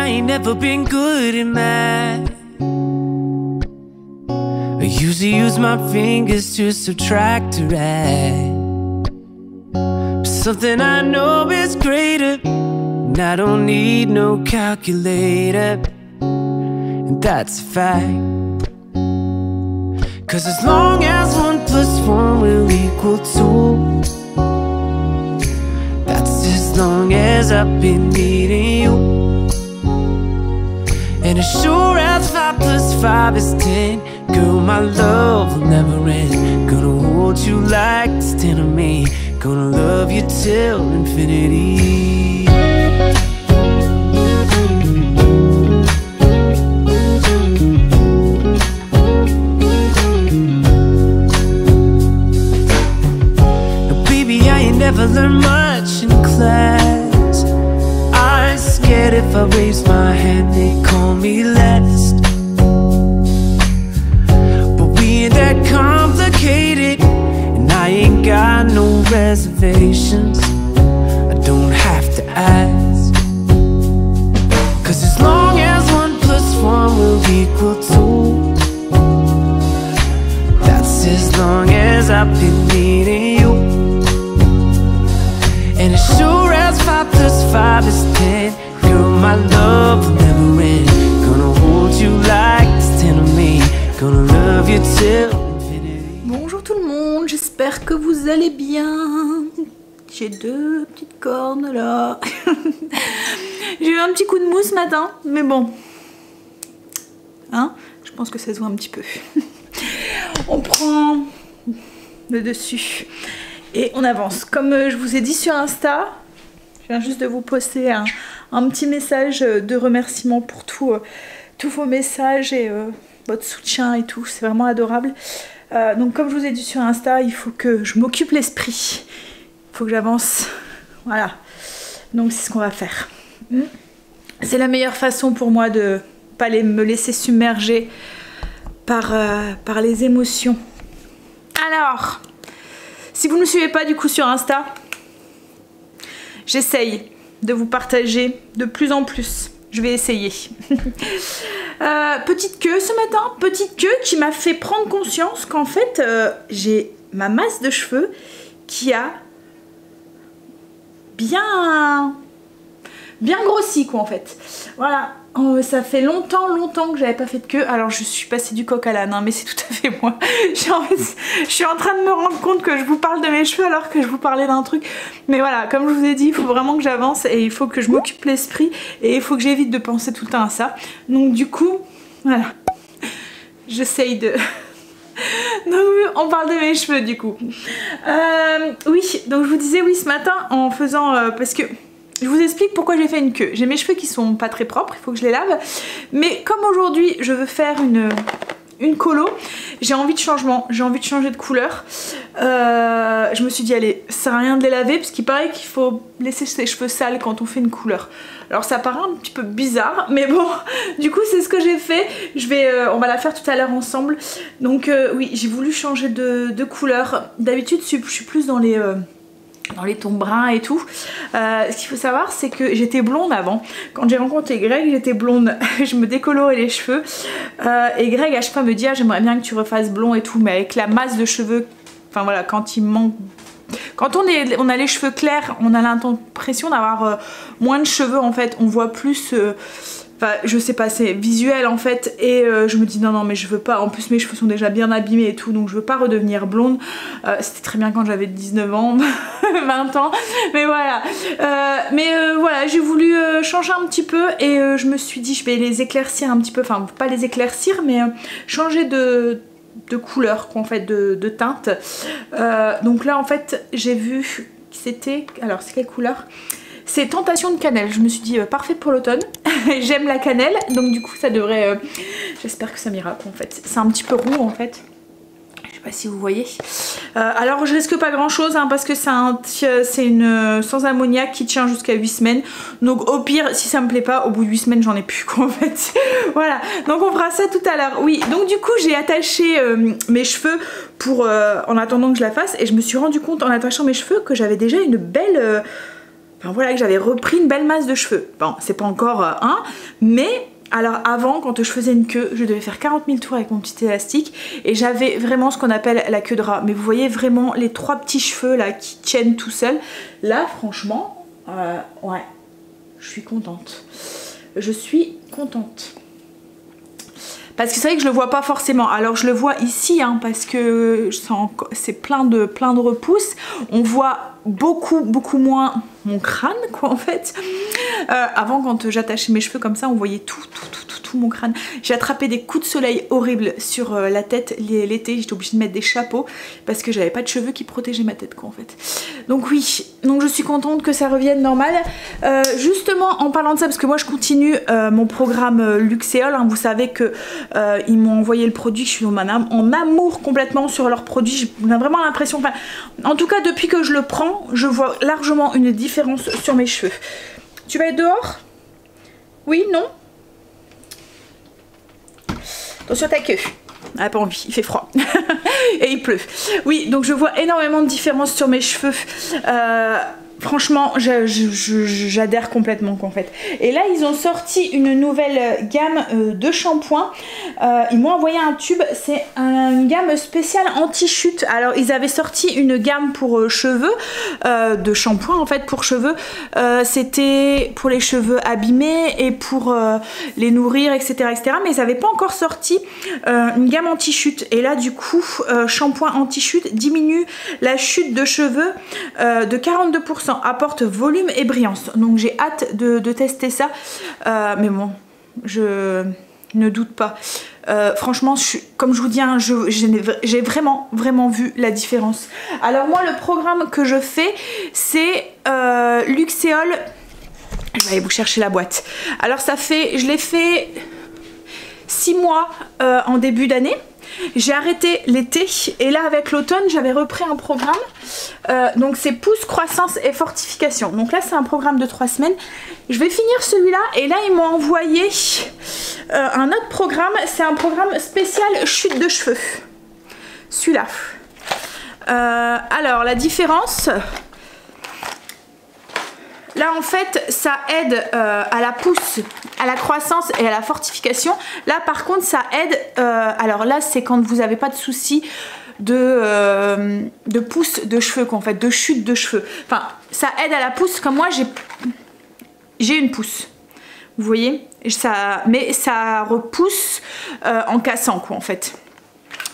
I ain't never been good at math. I usually use my fingers to subtract or add. But something I know is greater, and I don't need no calculator, and that's a fact. 'Cause as long as 1 + 1 will equal 2, that's as long as I've been needing you. And as sure as 5 + 5 is 10, girl, my love will never end. Gonna hold you like it's 10 of me, gonna love you till infinity. Never learned much in class. I'm scared if I raise my hand they call me last. But we ain't that complicated, and I ain't got no reservations. I don't have to ask. 'Cause as long as 1 + 1 will equal 2, that's as long as I've been needing you. And as sure as 5 + 5 is 10, girl, my love will never end. Gonna hold you like it's 10 of me, gonna love you till infinity. Bonjour tout le monde, j'espère que vous allez bien. J'ai 2 petites cornes là. J'ai eu un petit coup de mousse ce matin, mais bon. Hein, je pense que ça se voit un petit peu. On prend le dessus. Et on avance. Comme je vous ai dit sur Insta, je viens juste de vous poster un petit message de remerciement pour tous vos messages et votre soutien et tout. C'est vraiment adorable. Donc comme je vous ai dit sur Insta, il faut que je m'occupe l'esprit. Il faut que j'avance. Voilà. Donc c'est ce qu'on va faire. C'est la meilleure façon pour moi de pas me laisser submerger par les émotions. Alors... si vous ne me suivez pas du coup sur Insta, j'essaye de vous partager de plus en plus. Je vais essayer. Petite queue ce matin, petite queue qui m'a fait prendre conscience qu'en fait j'ai ma masse de cheveux qui a bien grossi quoi en fait. Voilà. Oh, ça fait longtemps que j'avais pas fait de queue. Alors je suis passée du coq à l'âne, hein, mais c'est tout à fait moi. Je suis en train de me rendre compte que je vous parle de mes cheveux alors que je vous parlais d'un truc. Mais voilà, comme je vous ai dit, il faut vraiment que j'avance et il faut que je m'occupe l'esprit et il faut que j'évite de penser tout le temps à ça. Donc du coup, voilà. J'essaye de... Donc on parle de mes cheveux du coup. Oui, donc je vous disais oui ce matin en faisant... parce que... je vous explique pourquoi j'ai fait une queue. J'ai mes cheveux qui sont pas très propres, il faut que je les lave. Mais comme aujourd'hui je veux faire une colo, j'ai envie de changement, j'ai envie de changer de couleur. Je me suis dit allez, ça sert à rien de les laver parce qu'il paraît qu'il faut laisser ses cheveux sales quand on fait une couleur. Alors ça paraît un petit peu bizarre, mais bon, du coup c'est ce que j'ai fait. On va la faire tout à l'heure ensemble. Donc oui, j'ai voulu changer de couleur. D'habitude je suis plus dans les tons bruns et tout. Ce qu'il faut savoir c'est que j'étais blonde avant. Quand j'ai rencontré Greg j'étais blonde. Je me décolorais les cheveux et Greg à chaque fois me dit ah, j'aimerais bien que tu refasses blond et tout, mais avec la masse de cheveux, enfin voilà, quand il manque, quand on a les cheveux clairs, on a l'impression d'avoir moins de cheveux en fait, on voit plus enfin je sais pas, c'est visuel en fait. Et je me dis non mais je veux pas, en plus mes cheveux sont déjà bien abîmés et tout, donc je veux pas redevenir blonde. C'était très bien quand j'avais 19 ans 20 ans, mais voilà. Voilà, j'ai voulu changer un petit peu et je me suis dit je vais les éclaircir un petit peu, enfin pas les éclaircir mais changer de couleur quoi, en fait, de teinte. Donc là en fait j'ai vu que c'était, alors c'est quelle couleur? C'est Tentation de cannelle. Je me suis dit parfait pour l'automne. J'aime la cannelle, donc du coup ça devrait... j'espère que ça m'ira en fait. C'est un petit peu roux en fait. Je sais pas si vous voyez. Alors je risque pas grand chose hein, parce que c'est une sans ammoniac qui tient jusqu'à 8 semaines. Donc au pire, si ça me plaît pas, au bout de 8 semaines j'en ai plus quoi en fait. Voilà, donc on fera ça tout à l'heure. Oui, donc du coup j'ai attaché mes cheveux en attendant que je la fasse. Et je me suis rendu compte en attachant mes cheveux que j'avais déjà une belle enfin voilà, que j'avais repris une belle masse de cheveux. Bon, c'est pas encore un, mais alors avant, quand je faisais une queue, je devais faire 40 000 tours avec mon petit élastique et j'avais vraiment ce qu'on appelle la queue de rat. Mais vous voyez vraiment les 3 petits cheveux là qui tiennent tout seuls. Là, franchement, ouais, je suis contente. Je suis contente. Parce que c'est vrai que je le vois pas forcément. Alors je le vois ici, hein, parce que c'est plein de repousses. On voit beaucoup moins mon crâne, quoi, en fait. Avant, quand j'attachais mes cheveux comme ça, on voyait tout mon crâne. J'ai attrapé des coups de soleil horribles sur la tête l'été. J'étais obligée de mettre des chapeaux parce que j'avais pas de cheveux qui protégeaient ma tête, quoi, en fait. Donc oui, donc je suis contente que ça revienne normal. Justement, en parlant de ça, parce que moi je continue mon programme Luxéol, hein, vous savez que ils m'ont envoyé le produit, je suis en amour complètement sur leur produit. J'ai vraiment l'impression, enfin, en tout cas depuis que je le prends, je vois largement une différence sur mes cheveux. Tu vas être dehors? Oui, non? Attention à ta queue. Elle n'a pas envie, il fait froid. Et il pleut. Oui, donc je vois énormément de différence sur mes cheveux. Franchement, j'adhère complètement, quoi, en fait. Et là, ils ont sorti une nouvelle gamme de shampoings. Ils m'ont envoyé un tube. C'est une gamme spéciale anti-chute. Alors, ils avaient sorti une gamme pour cheveux, de shampoing, en fait, pour cheveux. C'était pour les cheveux abîmés et pour les nourrir, etc., etc. Mais ils n'avaient pas encore sorti une gamme anti-chute. Et là, du coup, shampoing anti-chute diminue la chute de cheveux de 42%. Apporte volume et brillance. Donc j'ai hâte de tester ça. Mais bon, je ne doute pas. Franchement, comme je vous dis, hein, j'ai vraiment vu la différence. Alors moi, le programme que je fais, c'est Luxéol. Je vais aller vous chercher la boîte. Alors ça fait, je l'ai fait 6 mois en début d'année. J'ai arrêté l'été et là avec l'automne j'avais repris un programme, donc c'est pousse, croissance et fortification. Donc là c'est un programme de 3 semaines. Je vais finir celui-là et là ils m'ont envoyé un autre programme. C'est un programme spécial chute de cheveux. Celui-là. Alors la différence... Là en fait ça aide à la pousse, à la croissance et à la fortification. Là par contre ça aide, alors là c'est quand vous n'avez pas de soucis de pousse de cheveux, en fait, de chute de cheveux. Enfin ça aide à la pousse, comme moi j'ai une pousse. Vous voyez ça, mais ça repousse en cassant, quoi, en fait.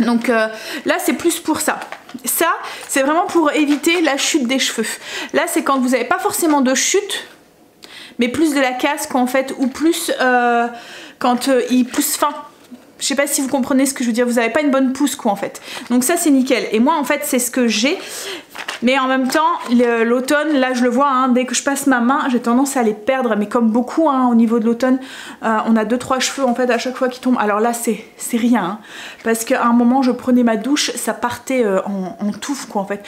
Donc là c'est plus pour ça. Ça c'est vraiment pour éviter la chute des cheveux. Là c'est quand vous n'avez pas forcément de chute, mais plus de la casse, quoi, en fait, ou plus quand il pousse fin. Je sais pas si vous comprenez ce que je veux dire, vous n'avez pas une bonne pousse, quoi, en fait. Donc ça c'est nickel. Et moi en fait c'est ce que j'ai. Mais en même temps, l'automne, là je le vois, hein, dès que je passe ma main, j'ai tendance à les perdre. Mais comme beaucoup, hein, au niveau de l'automne, on a 2-3 cheveux en fait à chaque fois qui tombent. Alors là c'est rien, hein, parce qu'à un moment je prenais ma douche, ça partait en touffe, quoi, en fait.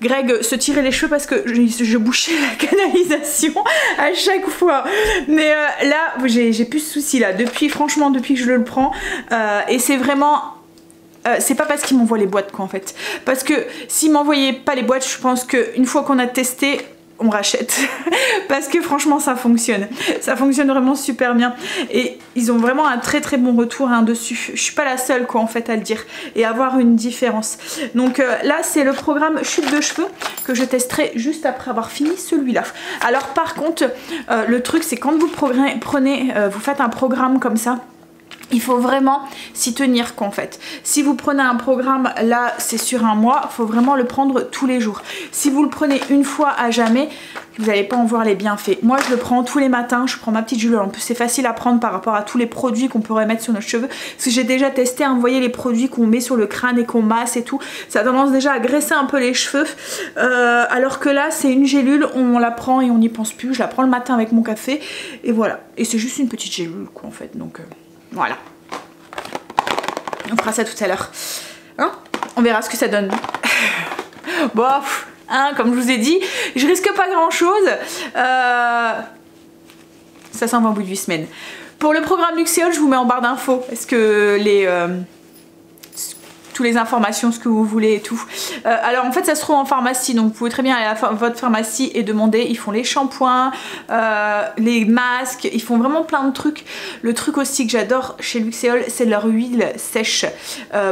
Greg se tirait les cheveux parce que je bouchais la canalisation à chaque fois. Mais là j'ai plus de soucis là, franchement depuis que je le prends. Et c'est vraiment... c'est pas parce qu'ils m'envoient les boîtes, quoi, en fait. Parce que s'ils m'envoyaient pas les boîtes, je pense qu'une fois qu'on a testé, on rachète. Parce que franchement ça fonctionne. Ça fonctionne vraiment super bien. Et ils ont vraiment un très bon retour, hein, dessus. Je suis pas la seule, quoi, en fait, à le dire. Et à voir une différence. Donc là c'est le programme chute de cheveux que je testerai juste après avoir fini celui-là. Alors par contre, le truc c'est quand vous vous faites un programme comme ça, il faut vraiment s'y tenir, quoi, en fait. Si vous prenez un programme, là c'est sur un mois, il faut vraiment le prendre tous les jours. Si vous le prenez une fois à jamais, vous n'allez pas en voir les bienfaits. Moi je le prends tous les matins, je prends ma petite Jules. En plus c'est facile à prendre par rapport à tous les produits qu'on pourrait mettre sur nos cheveux. Parce que j'ai déjà testé, hein, vous voyez les produits qu'on met sur le crâne et qu'on masse et tout. Ça a tendance déjà à graisser un peu les cheveux. Alors que là c'est une gélule, on la prend et on n'y pense plus. Je la prends le matin avec mon café et voilà. Et c'est juste une petite gélule, quoi, en fait. Donc... voilà. On fera ça tout à l'heure. Hein? On verra ce que ça donne. Bof, hein, comme je vous ai dit, je risque pas grand chose. Ça s'en va au bout de 8 semaines. Pour le programme Luxéol, je vous mets en barre d'infos. Est-ce que toutes les informations, ce que vous voulez et tout. Alors en fait ça se trouve en pharmacie, donc vous pouvez très bien aller à votre pharmacie et demander. Ils font les shampoings, les masques, ils font vraiment plein de trucs. Le truc aussi que j'adore chez Luxéol, c'est leur huile sèche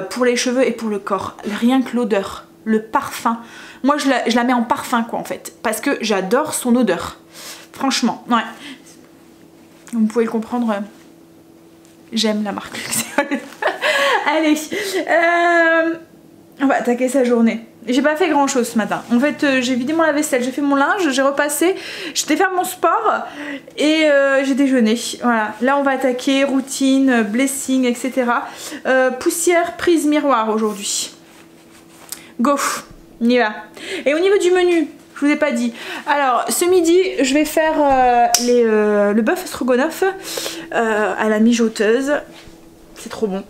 pour les cheveux et pour le corps. Rien que l'odeur, le parfum. Moi je la mets en parfum quoi en fait, parce que j'adore son odeur. Franchement, ouais. Vous pouvez le comprendre, j'aime la marque Luxéol. Allez, on va attaquer sa journée. J'ai pas fait grand chose ce matin. En fait, j'ai vidé mon lave-vaisselle, j'ai fait mon linge, j'ai repassé, j'étais faire mon sport et j'ai déjeuné. Voilà, là on va attaquer routine, blessing, etc. Poussière, prise, miroir aujourd'hui. Go, on y va. Et au niveau du menu, je vous ai pas dit. Alors, ce midi, je vais faire le bœuf stroganoff à la mijoteuse. C'est trop bon.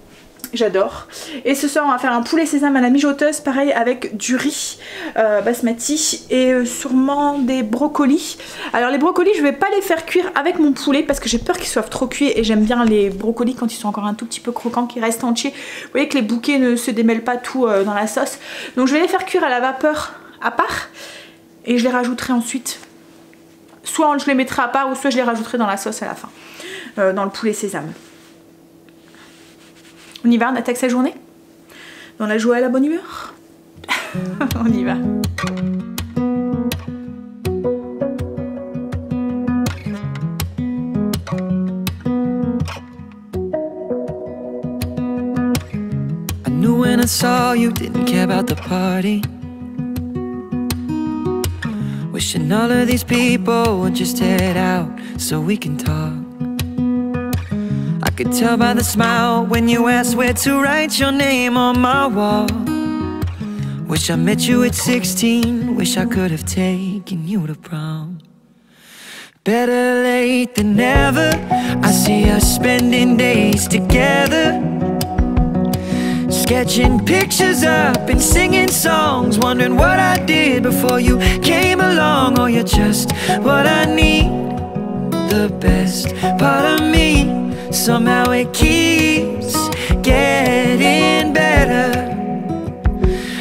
J'adore. Et ce soir on va faire un poulet sésame à la mijoteuse, pareil avec du riz basmati et sûrement des brocolis. Alors les brocolis je vais pas les faire cuire avec mon poulet parce que j'ai peur qu'ils soient trop cuits et j'aime bien les brocolis quand ils sont encore un tout petit peu croquants, qui restent entiers. Vous voyez que les bouquets ne se démêlent pas tout dans la sauce. Donc je vais les faire cuire à la vapeur à part et je les rajouterai ensuite. Soit je les mettrai à part ou soit je les rajouterai dans la sauce à la fin, dans le poulet sésame. On y va, on attaque sa journée dans la joie et la bonne humeur. On y va. I knew when I saw you, didn't care about the party. Wishing all of these people would just head out so we can talk. I could tell by the smile when you asked where to write your name on my wall. Wish I met you at 16, wish I could have taken you to prom. Better late than never, I see us spending days together, sketching pictures up and singing songs, wondering what I did before you came along. Oh, you're just what I need, the best part of me. Somehow it keeps getting better.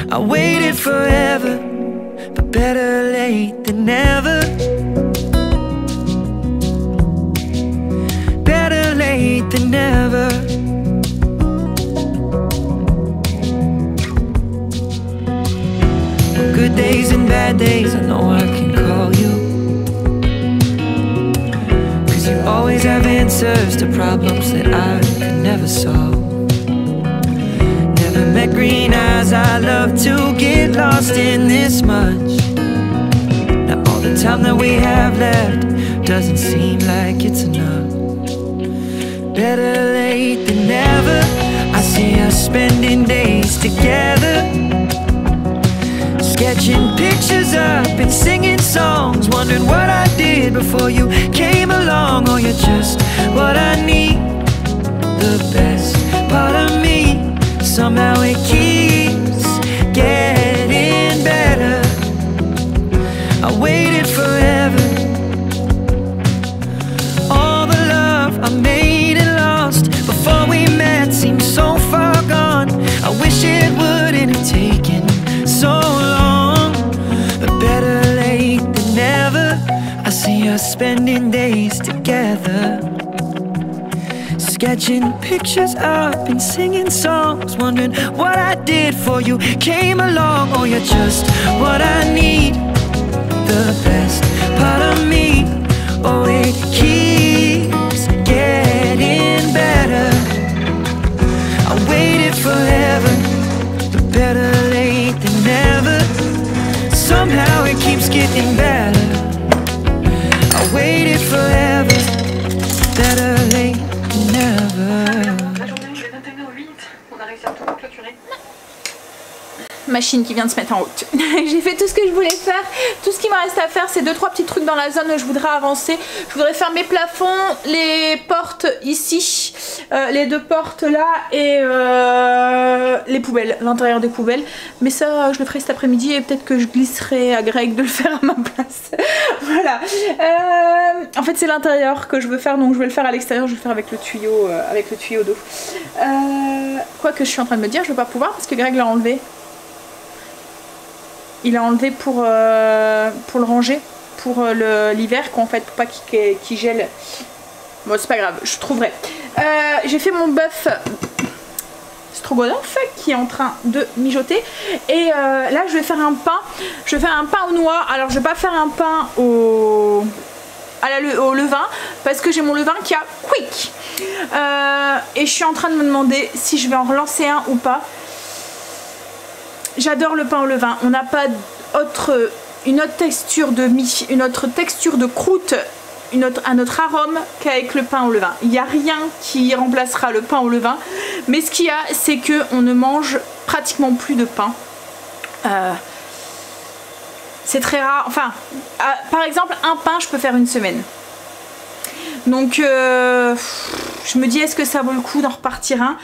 I waited forever, but better late than never. Better late than never. Good days and bad days, I know I can call you. You always have answers to problems that I could never solve. Never met green eyes, I love to get lost in this much. Now all the time that we have left doesn't seem like it's enough. Better late than never, I see us spending days together, sketching pictures up and singing songs, wondering what I did before you came along. Oh, you're just what I need, the best part of me. Somehow it keeps getting better. I waited forever. All the love I made and lost before we met seems so far gone. I wish it wouldn't have taken so long, but better late than never. I see us spending days together, sketching pictures up and singing songs, wondering what I did for you came along. Oh, you're just what I need, the best part of me. Oh, it keeps getting better. I waited forever, but better late than never. Somehow it keeps getting better. I waited forever, better late than never. La journée, il est 21h08, on a réussi à tout clôturer. machine qui vient de se mettre en route. J'ai fait tout ce que je voulais faire. Tout ce qui me reste à faire, c'est 2-3 petits trucs dans la zone où je voudrais avancer. Je voudrais faire mes plafonds, les portes ici, les 2 portes là et les poubelles, l'intérieur des poubelles. Mais ça, je le ferai cet après-midi et peut-être que je glisserai à Greg de le faire à ma place. Voilà. En fait, c'est l'intérieur que je veux faire, donc je vais le faire à l'extérieur. Je vais le faire avec le tuyau d'eau. Quoi que je suis en train de me dire, je vais pas pouvoir parce que Greg l'a enlevé. Il l'a enlevé pour le ranger, pour l'hiver, quoi, en fait, pour pas qu'il gèle. Bon, c'est pas grave, je trouverai. J'ai fait mon bœuf stroganoff qui est en train de mijoter. Et là, je vais faire un pain. Je vais faire un pain aux noix. Alors, je vais pas faire un pain au levain parce que j'ai mon levain qui a quick. Et je suis en train de me demander si je vais en relancer un ou pas. J'adore le pain au levain. On n'a pas une autre texture de croûte, un autre arôme qu'avec le pain au levain. Il n'y a rien qui remplacera le pain au levain. Mais ce qu'il y a, c'est qu'on ne mange pratiquement plus de pain. C'est très rare. Enfin, par exemple, un pain, je peux faire une semaine. Donc, je me dis, est-ce que ça vaut le coup d'en repartir un ?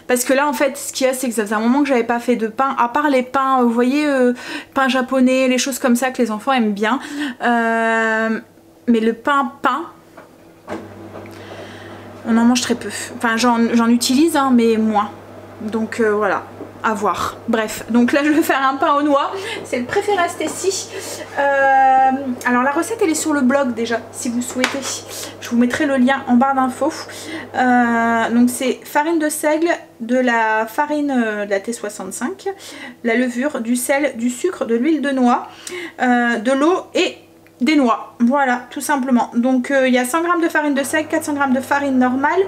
Parce que là, en fait, ce qu'il y a, c'est que ça faisait un moment que j'avais pas fait de pain. À part les pains, vous voyez, pain japonais, les choses comme ça que les enfants aiment bien. Mais le pain, on en mange très peu. Enfin, j'en utilise, hein, mais moins. Donc, voilà. À voir. Bref, donc là je vais faire un pain aux noix. C'est le préféré Stécie. Alors la recette elle est sur le blog déjà si vous souhaitez. Je vous mettrai le lien en barre d'infos. Donc c'est farine de seigle, de la farine de la T65, la levure, du sel, du sucre, de l'huile de noix, de l'eau et des noix, voilà, tout simplement. Donc il y a 100 g de farine de seigle, 400 g de farine normale,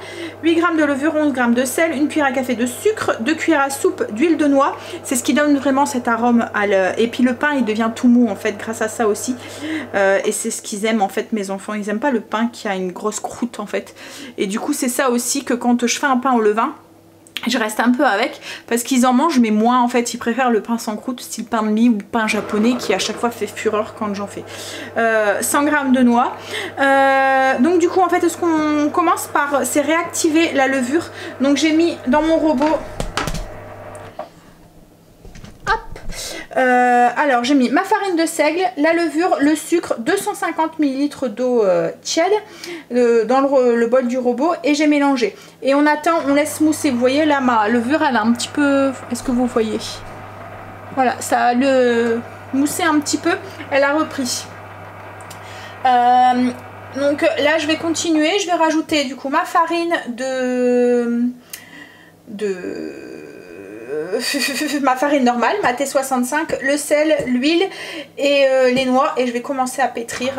8 g de levure, 11 g de sel, une cuillère à café de sucre, 2 cuillères à soupe d'huile de noix. C'est ce qui donne vraiment cet arôme et puis le pain il devient tout mou en fait grâce à ça aussi. Et c'est ce qu'ils aiment en fait mes enfants, ils aiment pas le pain qui a une grosse croûte en fait. Et du coup c'est ça aussi que quand je fais un pain au levain, je reste un peu avec parce qu'ils en mangent mais moins en fait, ils préfèrent le pain sans croûte style pain de mie ou pain japonais qui à chaque fois fait fureur quand j'en fais. 100 g de noix. Donc du coup en fait ce qu'on commence par c'est réactiver la levure. Donc j'ai mis dans mon robot. Alors j'ai mis ma farine de seigle, la levure, le sucre, 250 ml d'eau tiède dans le bol du robot et j'ai mélangé. Et on attend, on laisse mousser. Vous voyez là ma levure elle a un petit peu... Est-ce que vous voyez? Voilà, ça a moussé un petit peu, elle a repris. Donc là je vais continuer, je vais rajouter du coup ma farine ma farine normale, ma T65, le sel, l'huile et les noix et je vais commencer à pétrir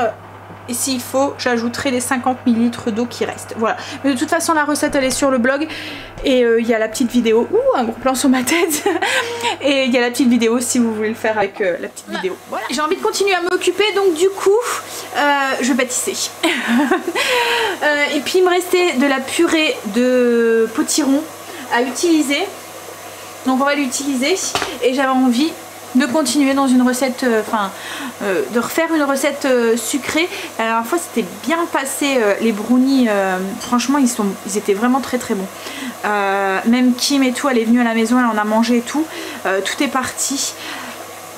et s'il faut j'ajouterai les 50 ml d'eau qui restent. Voilà, mais de toute façon la recette elle est sur le blog et il y a la petite vidéo, un gros plan sur ma tête et il y a la petite vidéo si vous voulez le faire avec la petite vidéo. Voilà, j'ai envie de continuer à m'occuper donc du coup je vais pâtisser. Et puis il me restait de la purée de potiron à utiliser. Donc on va l'utiliser et j'avais envie de continuer dans une recette, de refaire une recette sucrée. La dernière fois c'était bien passé, les brownies, franchement ils étaient vraiment très très bons. Même Kim et tout, elle est venue à la maison, elle en a mangé et tout, tout est parti.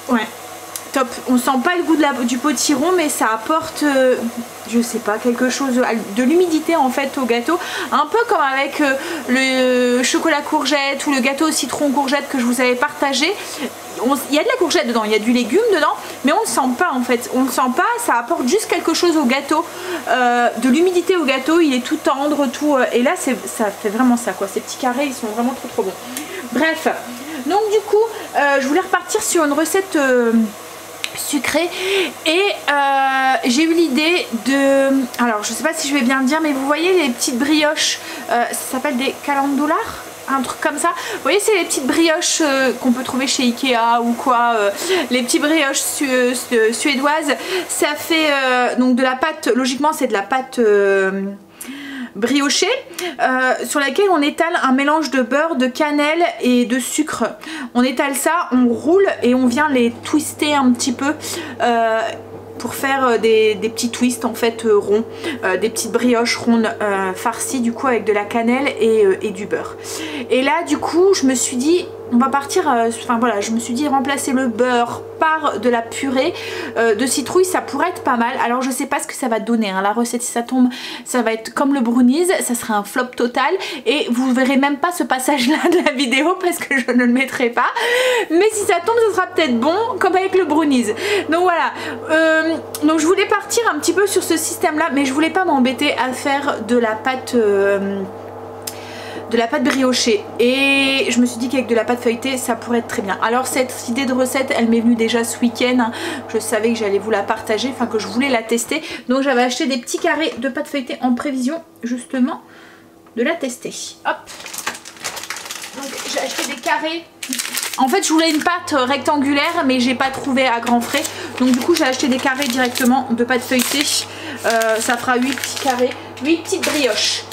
Ouais, top. On sent pas le goût du potiron mais ça apporte... je sais pas, quelque chose de l'humidité en fait au gâteau, un peu comme avec le chocolat courgette ou le gâteau au citron courgette que je vous avais partagé. Il y a de la courgette dedans, il y a du légume dedans, mais on le sent pas en fait, on le sent pas, ça apporte juste quelque chose au gâteau, de l'humidité au gâteau, il est tout tendre, tout, et là ça fait vraiment ça quoi, ces petits carrés ils sont vraiment trop bons. Bref, donc du coup je voulais repartir sur une recette sucré et j'ai eu l'idée de, alors je sais pas si je vais bien le dire mais vous voyez les petites brioches, ça s'appelle des calendoulars, un truc comme ça, vous voyez c'est les petites brioches qu'on peut trouver chez Ikea ou quoi, les petites brioches suédoises, ça fait donc de la pâte, logiquement c'est de la pâte briochée sur laquelle on étale un mélange de beurre, de cannelle et de sucre. On étale ça, on roule et on vient les twister un petit peu pour faire des petits twists en fait ronds, des petites brioches rondes farcies du coup avec de la cannelle et du beurre. Et là du coup je me suis dit on va partir, enfin voilà, je me suis dit remplacer le beurre par de la purée de citrouille, ça pourrait être pas mal. Alors je sais pas ce que ça va donner, hein. La recette si ça tombe, ça va être comme le brownies, ça sera un flop total et vous verrez même pas ce passage là de la vidéo parce que je ne le mettrai pas. Mais si ça tombe, ça sera peut-être bon comme avec le brownies. Donc voilà, donc je voulais partir un petit peu sur ce système là, mais je voulais pas m'embêter à faire de la pâte briochée et je me suis dit qu'avec de la pâte feuilletée ça pourrait être très bien. Alors cette idée de recette elle m'est venue déjà ce week-end, je savais que j'allais vous la partager, enfin que je voulais la tester, donc j'avais acheté des petits carrés de pâte feuilletée en prévision justement de la tester. Hop, donc j'ai acheté des carrés. En fait je voulais une pâte rectangulaire mais j'ai pas trouvé à grands frais, donc du coup j'ai acheté des carrés directement de pâte feuilletée. Ça fera 8 petits carrés, 8 petites brioches.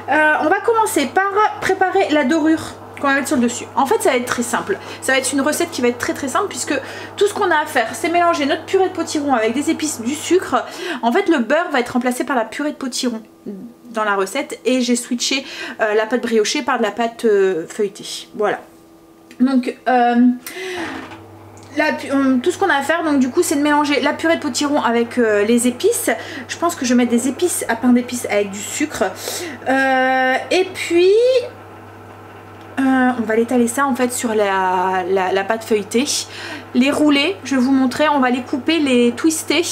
On va commencer par préparer la dorure qu'on va mettre sur le dessus. En fait ça va être très simple, ça va être une recette qui va être très simple puisque tout ce qu'on a à faire c'est mélanger notre purée de potiron avec des épices, du sucre. En fait le beurre va être remplacé par la purée de potiron dans la recette et j'ai switché la pâte briochée par de la pâte feuilletée. Voilà. Donc tout ce qu'on a à faire donc du coup c'est de mélanger la purée de potiron avec les épices. Je pense que je vais mettre des épices à pain d'épices avec du sucre et puis on va l'étaler ça en fait sur la pâte feuilletée, les rouler, je vais vous montrer, on va les couper, les twister,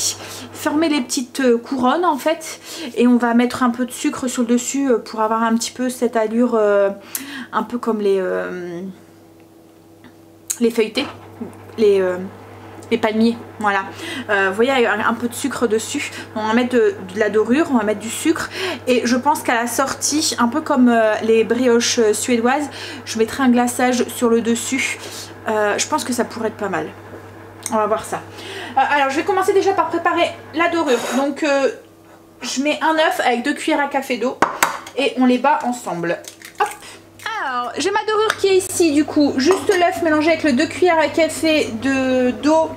former les petites couronnes en fait et on va mettre un peu de sucre sur le dessus pour avoir un petit peu cette allure un peu comme les feuilletés. Les palmiers, voilà. Vous voyez, un peu de sucre dessus. On va mettre de la dorure, on va mettre du sucre. Et je pense qu'à la sortie, un peu comme les brioches suédoises, je mettrai un glaçage sur le dessus. Je pense que ça pourrait être pas mal. On va voir ça. Alors, je vais commencer déjà par préparer la dorure. Donc, je mets un œuf avec 2 cuillères à café d'eau et on les bat ensemble. Hop. Alors j'ai ma dorure qui est ici, du coup juste l'œuf mélangé avec le 2 cuillères à café d'eau,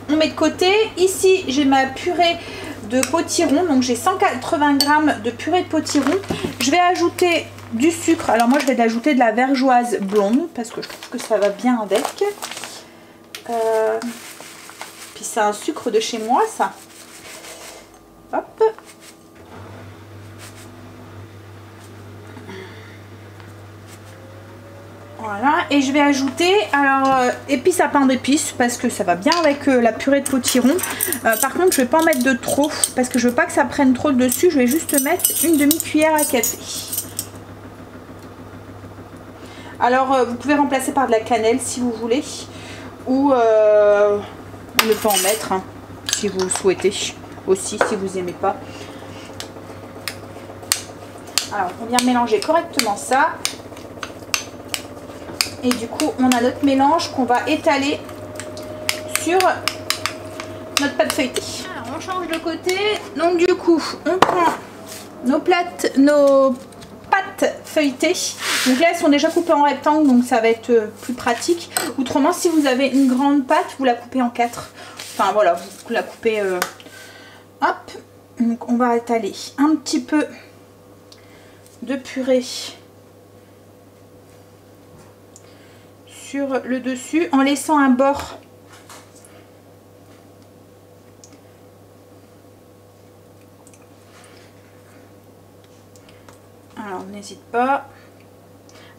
on met de côté. Ici j'ai ma purée de potiron, donc j'ai 180 g de purée de potiron. Je vais ajouter du sucre, alors moi je vais ajouter de la vergeoise blonde parce que je trouve que ça va bien avec. Puis c'est un sucre de chez moi ça. Hop. Voilà, et je vais ajouter alors épices à pain d'épices parce que ça va bien avec la purée de potiron. Par contre je vais pas en mettre de trop parce que je veux pas que ça prenne trop le dessus. Je vais juste mettre une demi-cuillère à café. Alors vous pouvez remplacer par de la cannelle si vous voulez ou ne pas en mettre hein, si vous le souhaitez aussi, si vous aimez pas. Alors on vient mélanger correctement ça. Et du coup, on a notre mélange qu'on va étaler sur notre pâte feuilletée. Alors, on change de côté. Donc du coup, on prend nos pâtes feuilletées. Donc là, elles sont déjà coupées en rectangle, donc ça va être plus pratique. Autrement, si vous avez une grande pâte, vous la coupez en 4. Enfin voilà, vous la coupez... Hop. Donc on va étaler un petit peu de purée sur le dessus en laissant un bord alors n'hésite pas.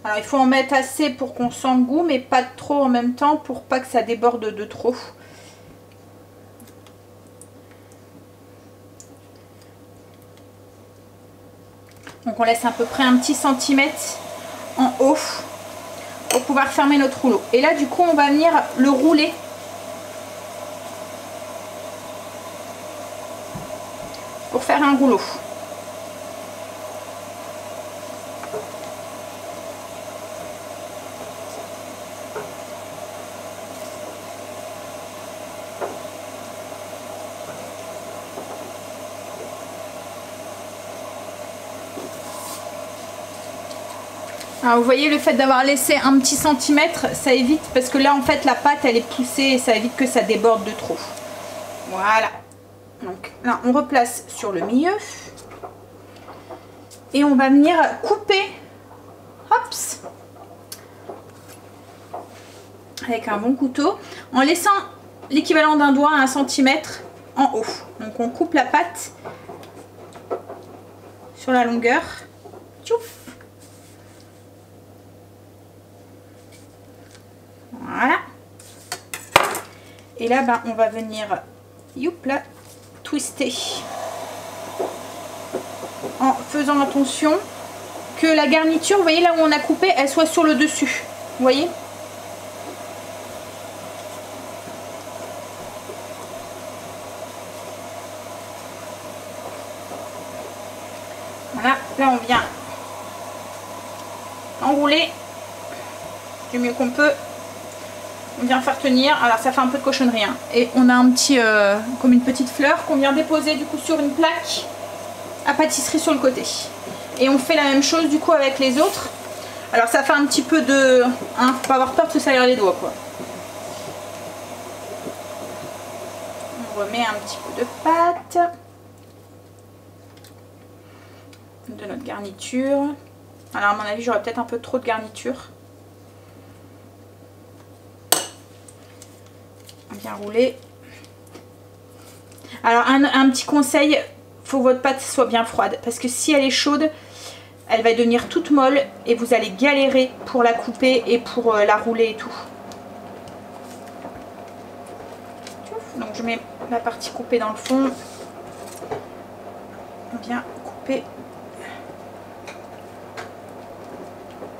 Alors il faut en mettre assez pour qu'on sente le goût mais pas trop en même temps pour pas que ça déborde de trop. Donc on laisse à peu près un petit centimètre en haut pour pouvoir fermer notre rouleau. Et là du coup on va venir le rouler pour faire un rouleau. Alors vous voyez, le fait d'avoir laissé un petit centimètre, ça évite, parce que là en fait la pâte elle est poussée et ça évite que ça déborde de trop. Voilà. Donc là on replace sur le milieu. Et on va venir couper, hops, avec un bon couteau, en laissant l'équivalent d'un doigt à 1 centimètre en haut. Donc on coupe la pâte sur la longueur. Tchouf. Voilà. Et là, on va venir, youpla, twister. En faisant attention que la garniture, vous voyez là où on a coupé, elle soit sur le dessus. Vous voyez? Voilà, là on vient enrouler du mieux qu'on peut. On vient faire tenir, alors ça fait un peu de cochonnerie hein. Et on a un petit, comme une petite fleur qu'on vient déposer du coup sur une plaque à pâtisserie sur le côté. Et on fait la même chose du coup avec les autres. Alors ça fait un petit peu de, hein, faut pas avoir peur de se salir les doigts quoi. On remet un petit peu de pâte de notre garniture. Alors à mon avis j'aurais peut-être un peu trop de garniture. Bien rouler. Alors un petit conseil, faut que votre pâte soit bien froide parce que si elle est chaude, elle va devenir toute molle et vous allez galérer pour la couper et pour la rouler et tout. Donc je mets la partie coupée dans le fond. On vient couper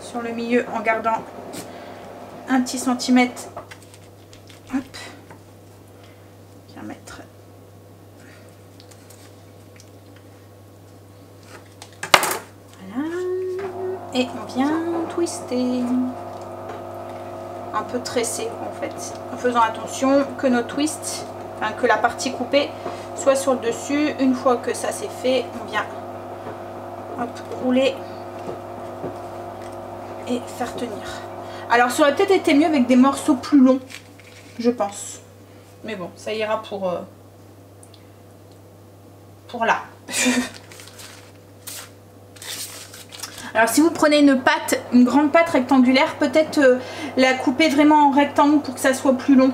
sur le milieu en gardant un petit centimètre. Hop. Mettre voilà. Et on vient twister un peu tresser en fait en faisant attention que nos twists, enfin, que la partie coupée soit sur le dessus. Une fois que ça c'est fait, on vient hop, rouler et faire tenir. Alors ça aurait peut-être été mieux avec des morceaux plus longs, je pense. Mais bon, ça ira pour là. Alors si vous prenez une pâte, une grande pâte rectangulaire, peut-être la couper vraiment en rectangle pour que ça soit plus long.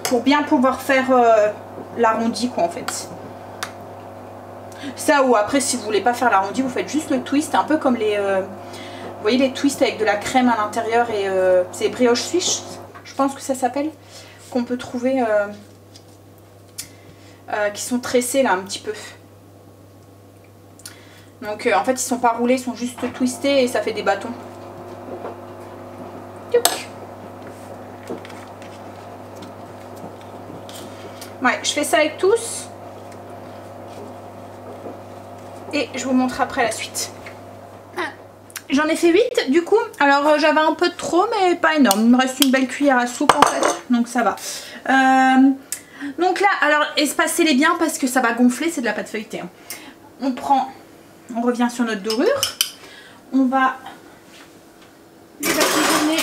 Pour bien pouvoir faire l'arrondi quoi en fait. Ça ou après si vous voulez pas faire l'arrondi, vous faites juste le twist, un peu comme les... vous voyez les twists avec de la crème à l'intérieur et c'est brioche suisse, je pense que ça s'appelle. Qu'on peut trouver qui sont tressés là un petit peu. Donc en fait ils sont pas roulés, ils sont juste twistés et ça fait des bâtons. Ouais, je fais ça avec tous et je vous montre après la suite. J'en ai fait 8 du coup, alors j'avais un peu de trop mais pas énorme, il me reste une belle cuillère à soupe en fait, donc ça va. Donc là, alors espacez-les bien parce que ça va gonfler, c'est de la pâte feuilletée. Hein. On revient sur notre dorure, on va les assaisonner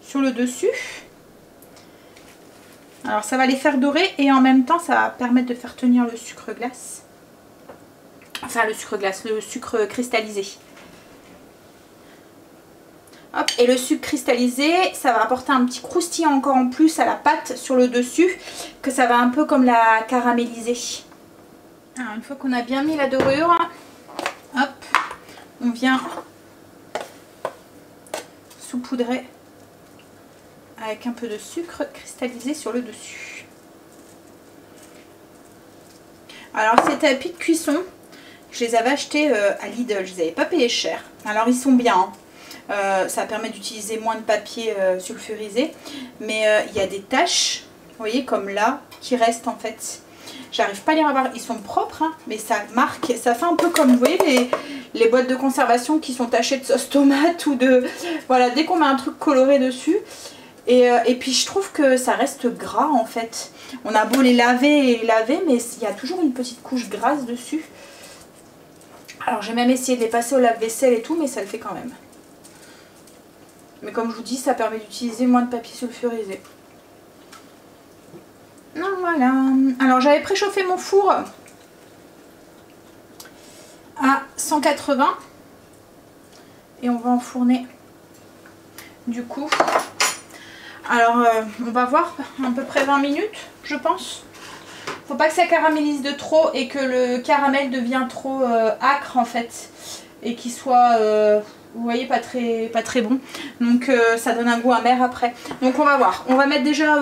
sur le dessus. Alors ça va les faire dorer et en même temps ça va permettre de faire tenir le sucre glace. Enfin le sucre glace, le sucre cristallisé. Hop, et le sucre cristallisé, ça va apporter un petit croustillant encore en plus à la pâte sur le dessus, que ça va un peu comme la caraméliser. Alors une fois qu'on a bien mis la dorure, hop, on vient saupoudrer avec un peu de sucre cristallisé sur le dessus. Alors ces tapis de cuisson, je les avais achetés à Lidl, je les avais pas payés cher. Alors ils sont bien, hein. Ça permet d'utiliser moins de papier sulfurisé. Mais il y a des taches, vous voyez comme là, qui restent en fait. J'arrive pas à les revoir, ils sont propres, hein, mais ça marque, ça fait un peu comme, vous voyez, les boîtes de conservation qui sont tachées de sauce tomate ou de... Voilà, dès qu'on met un truc coloré dessus. Et puis je trouve que ça reste gras en fait. On a beau les laver et laver, mais il y a toujours une petite couche grasse dessus. Alors j'ai même essayé de les passer au lave-vaisselle et tout, mais ça le fait quand même. Mais comme je vous dis, ça permet d'utiliser moins de papier sulfurisé. Donc voilà. Alors j'avais préchauffé mon four à 180 et on va enfourner du coup. Alors on va voir à peu près 20 minutes je pense. Faut pas que ça caramélise de trop et que le caramel devienne trop acre en fait et qu'il soit vous voyez pas très bon, donc ça donne un goût amer après. Donc on va voir, on va mettre déjà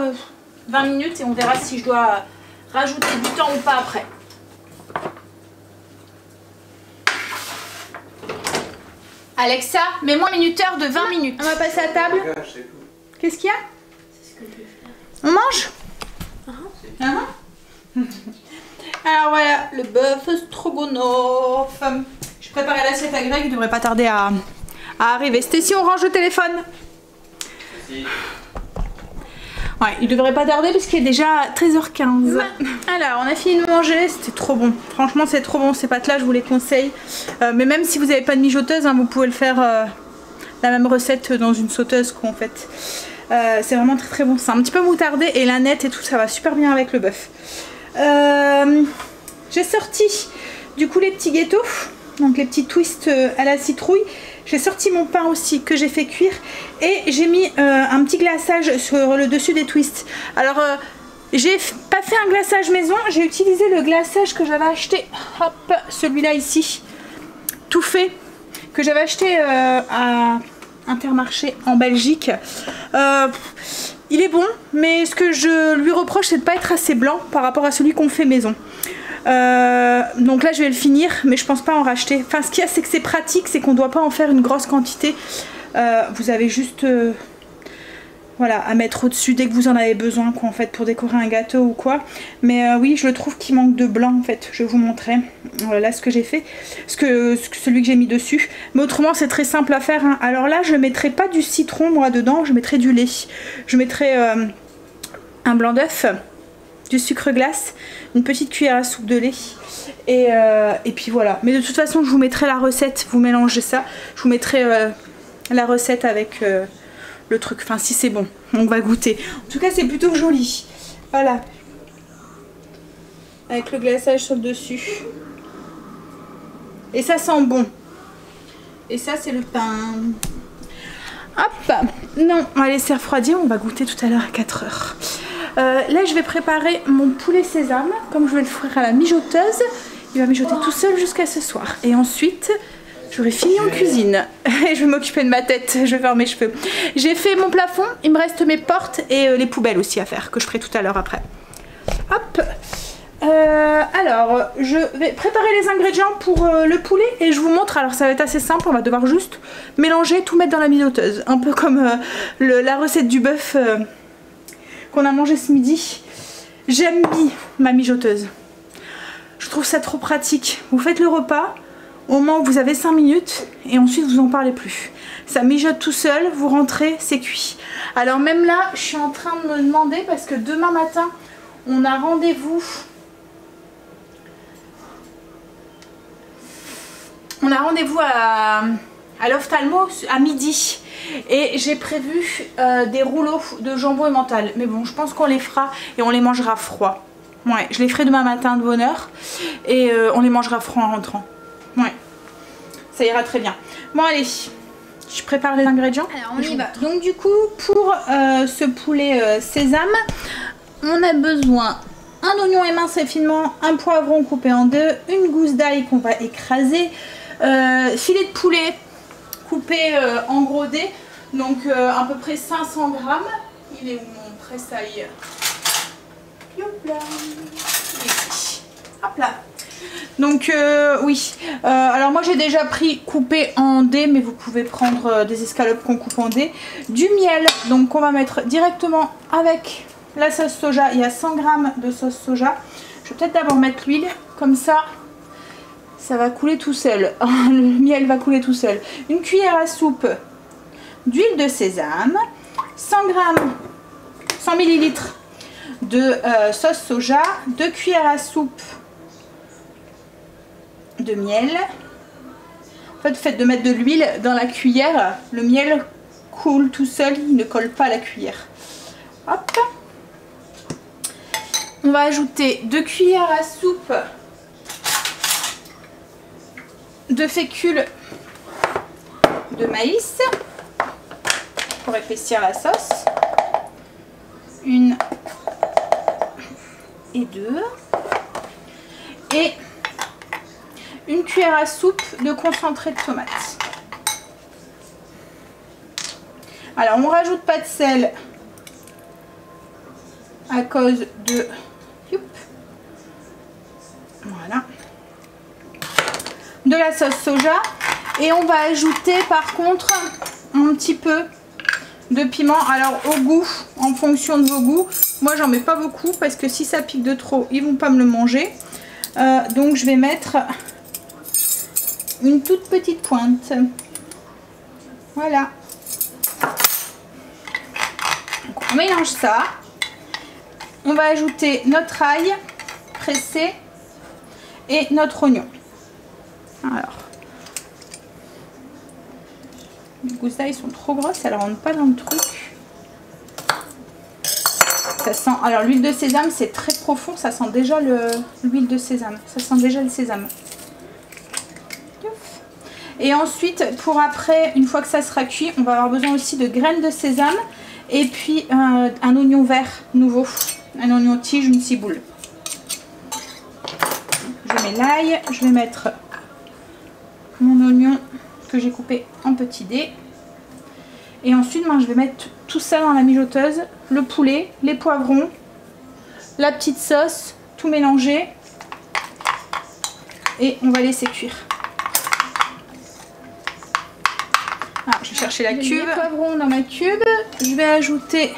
20 minutes et on verra si je dois rajouter du temps ou pas après. Alexa, mets-moi un minuteur de 20 minutes. On va passer à table. Qu'est-ce qu'il y a? On mange? Alors voilà, le bœuf stroganoff. Je préparais l'assiette à Greg, il devrait pas tarder à arriver. Stécie, on range le téléphone. Merci. Ouais, il devrait pas tarder parce qu'il est déjà 13h15. Alors, on a fini de manger, c'était trop bon. Franchement, c'est trop bon, ces pâtes-là, je vous les conseille. Mais même si vous n'avez pas de mijoteuse, hein, vous pouvez le faire la même recette dans une sauteuse, quoi, en fait. C'est vraiment très très bon. C'est un petit peu moutardé et la nette et tout, ça va super bien avec le bœuf. J'ai sorti du coup les petits gâteaux, donc les petits twists à la citrouille. J'ai sorti mon pain aussi que j'ai fait cuire et j'ai mis un petit glaçage sur le dessus des twists. Alors j'ai pas fait un glaçage maison, j'ai utilisé le glaçage que j'avais acheté, hop, celui-là ici, tout fait, que j'avais acheté à Intermarché en Belgique. Il est bon, mais ce que je lui reproche, c'est de ne pas être assez blanc par rapport à celui qu'on fait maison. Donc là je vais le finir, mais je pense pas en racheter. Enfin, ce qu'il y a, c'est que c'est pratique, c'est qu'on doit pas en faire une grosse quantité. Vous avez juste voilà, à mettre au-dessus dès que vous en avez besoin, quoi, en fait, pour décorer un gâteau ou quoi. Mais oui, je le trouve qu'il manque de blanc, en fait. Je vais vous montrer là ce que j'ai fait, celui que j'ai mis dessus. Mais autrement, c'est très simple à faire, hein. Alors là, je mettrai pas du citron, moi, dedans, je mettrai du lait. Je mettrai un blanc d'œuf, du sucre glace, une petite cuillère à soupe de lait et puis voilà. Mais de toute façon, je vous mettrai la recette, vous mélangez ça, je vous mettrai la recette avec le truc, enfin si c'est bon, on va goûter. En tout cas, c'est plutôt joli, voilà, avec le glaçage sur le dessus et ça sent bon. Et ça, c'est le pain. Hop, non, on va laisser refroidir, on va goûter tout à l'heure à 4 h. Là je vais préparer mon poulet sésame, comme je vais le faire à la mijoteuse. Il va mijoter tout seul jusqu'à ce soir. Et ensuite j'aurai fini en cuisine. Et je vais m'occuper de ma tête, je vais faire mes cheveux. J'ai fait mon plafond, il me reste mes portes et les poubelles aussi à faire, que je ferai tout à l'heure après. Hop. Alors je vais préparer les ingrédients pour le poulet et je vous montre. Alors ça va être assez simple, on va devoir juste mélanger, tout mettre dans la mijoteuse. Un peu comme la recette du bœuf qu'on a mangé ce midi. J'aime bien ma mijoteuse. Je trouve ça trop pratique. Vous faites le repas au moment où vous avez 5 minutes et ensuite vous en parlez plus. Ça mijote tout seul, vous rentrez, c'est cuit. Alors même là, je suis en train de me demander parce que demain matin, on a rendez-vous. On a rendez-vous à l'ophtalmo à midi. Et j'ai prévu des rouleaux de jambon emmental. Mais bon, je pense qu'on les fera et on les mangera froid. Ouais, je les ferai demain matin de bonne heure. Et on les mangera froid en rentrant. Ouais, ça ira très bien. Bon allez, je prépare les ingrédients. Alors on y va. Donc du coup, pour ce poulet sésame, on a besoin un oignon émincé finement, un poivron coupé en deux, une gousse d'ail qu'on va écraser, filet de poulet coupé en gros dés, donc à peu près 500 grammes. Il est où mon presse-ail? Hop là. Ici. Hop là. Donc oui, alors moi j'ai déjà pris coupé en dés, mais vous pouvez prendre des escalopes qu'on coupe en dés. Du miel, donc on va mettre directement avec la sauce soja. Il y a 100 grammes de sauce soja. Je vais peut-être d'abord mettre l'huile, comme ça va couler tout seul. Le miel va couler tout seul. Une cuillère à soupe d'huile de sésame, 100 grammes, 100 ml de sauce soja, 2 cuillères à soupe de miel, En fait, le fait de mettre de l'huile dans la cuillère, le miel coule tout seul, il ne colle pas à la cuillère. Hop. On va ajouter 2 cuillères à soupe de fécule de maïs pour épaissir la sauce. 1 et 2. Et 1 cuillère à soupe de concentré de tomate. Alors on rajoute pas de sel à cause de... Voilà. De la sauce soja. Et on va ajouter par contre un petit peu de piment. Alors au goût, en fonction de vos goûts. Moi j'en mets pas beaucoup parce que si ça pique de trop, ils vont pas me le manger. Donc je vais mettre une toute petite pointe. Voilà. Donc on mélange ça. On va ajouter notre ail pressé et notre oignon. Alors, les gousses d'ail sont trop grosses, elles ne rentrent pas dans le truc. Ça sent. Alors l'huile de sésame c'est très profond, ça sent déjà l'huile de sésame. Ça sent déjà le sésame. Et ensuite, pour après, une fois que ça sera cuit, on va avoir besoin aussi de graines de sésame et puis un oignon vert nouveau, un oignon tige, une ciboule. Je mets l'ail, je vais mettre mon oignon que j'ai coupé en petits dés. Et ensuite, je vais mettre tout ça dans la mijoteuse, le poulet, les poivrons, la petite sauce, tout mélanger. Et on va laisser cuire. Alors, je vais chercher la cube. Les poivrons dans ma cube. Je vais ajouter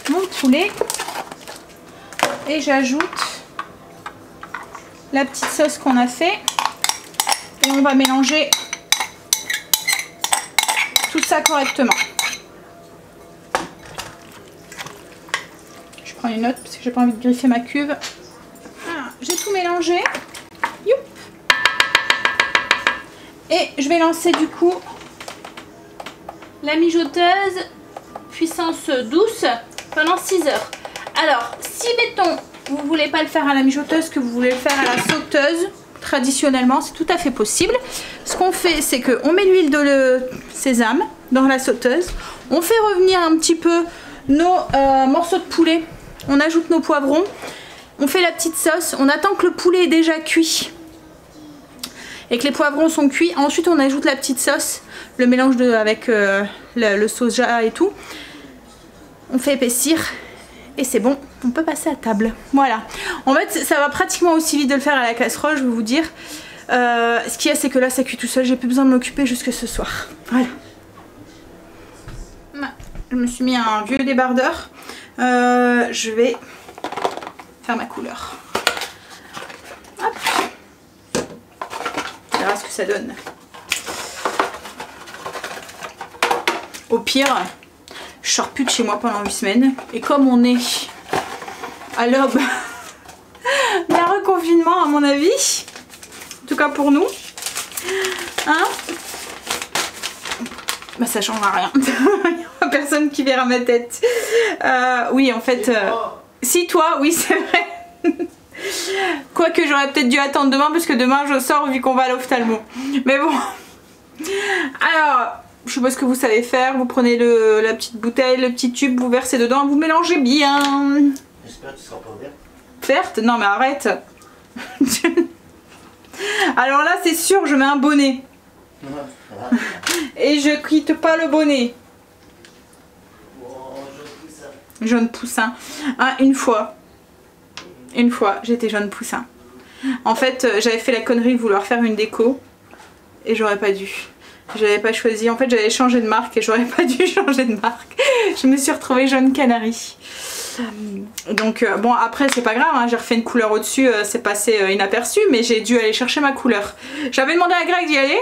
mon poulet. Et j'ajoute la petite sauce qu'on a fait. Et on va mélanger tout ça correctement. Je prends une note parce que j'ai pas envie de griffer ma cuve. J'ai tout mélangé. Youp. Et je vais lancer du coup la mijoteuse puissance douce pendant 6 heures. Alors, si mettons, vous ne voulez pas le faire à la mijoteuse, que vous voulez le faire à la sauteuse, traditionnellement, c'est tout à fait possible. Ce qu'on fait, c'est qu'on met l'huile de sésame dans la sauteuse. On fait revenir un petit peu nos morceaux de poulet. On ajoute nos poivrons. On fait la petite sauce. On attend que le poulet est déjà cuit et que les poivrons sont cuits. Ensuite, on ajoute la petite sauce, le mélange avec le soja et tout. On fait épaissir. Et c'est bon, on peut passer à table. Voilà. En fait, ça va pratiquement aussi vite de le faire à la casserole, je vais vous dire. Ce qu'il y a, c'est que là, ça cuit tout seul. J'ai plus besoin de m'occuper jusque ce soir. Voilà. Je me suis mis un vieux débardeur. Je vais faire ma couleur. Hop. On verra ce que ça donne. Au pire... je sors plus de chez moi pendant 8 semaines. Et comme on est à l'aube d'un reconfinement, à mon avis, en tout cas pour nous, hein, bah ça changera rien. Il n'y aura personne qui verra ma tête. Oui, en fait, si toi, oui, c'est vrai. Quoique j'aurais peut-être dû attendre demain, parce que demain je sors vu qu'on va à l'ophtalmo. Mais bon. Alors... je sais pas ce que vous savez faire, vous prenez la petite bouteille, le petit tube, vous versez dedans, vous mélangez bien. J'espère que tu seras pas verte. Verte? Non mais arrête. Alors là c'est sûr, je mets un bonnet. Et je quitte pas le bonnet. Oh, jaune poussin. Jaune poussin. Ah, une fois j'étais jaune poussin. En fait j'avais fait la connerie de vouloir faire une déco. Et j'aurais pas dû. J'avais pas choisi, en fait j'avais changé de marque et j'aurais pas dû changer de marque. Je me suis retrouvée jaune canari. Donc bon après c'est pas grave, hein, j'ai refait une couleur au dessus, c'est passé inaperçu, mais j'ai dû aller chercher ma couleur. J'avais demandé à Greg d'y aller,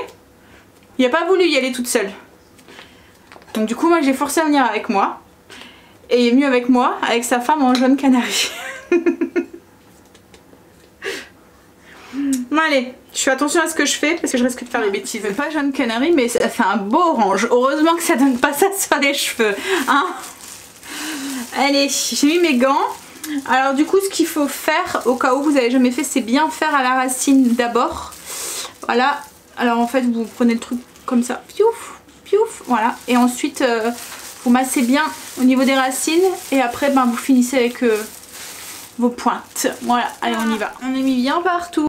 il n'a pas voulu y aller toute seule. Donc du coup moi j'ai forcé à venir avec moi. Et il est venu avec moi, avec sa femme en jaune canari. Ouais, allez, je fais attention à ce que je fais parce que je risque de faire des bêtises. Pas Jeune Canary, mais ça fait un beau orange. Heureusement que ça donne pas ça sur les cheveux, hein. Allez, j'ai mis mes gants. Alors du coup, ce qu'il faut faire, au cas où vous n'avez jamais fait, c'est bien faire à la racine d'abord. Voilà. Alors en fait, vous prenez le truc comme ça, piouf, piouf, voilà. Et ensuite, vous massez bien au niveau des racines. Et après, ben, vous finissez avec vos pointes. Voilà, allez, on y va. On a mis bien partout.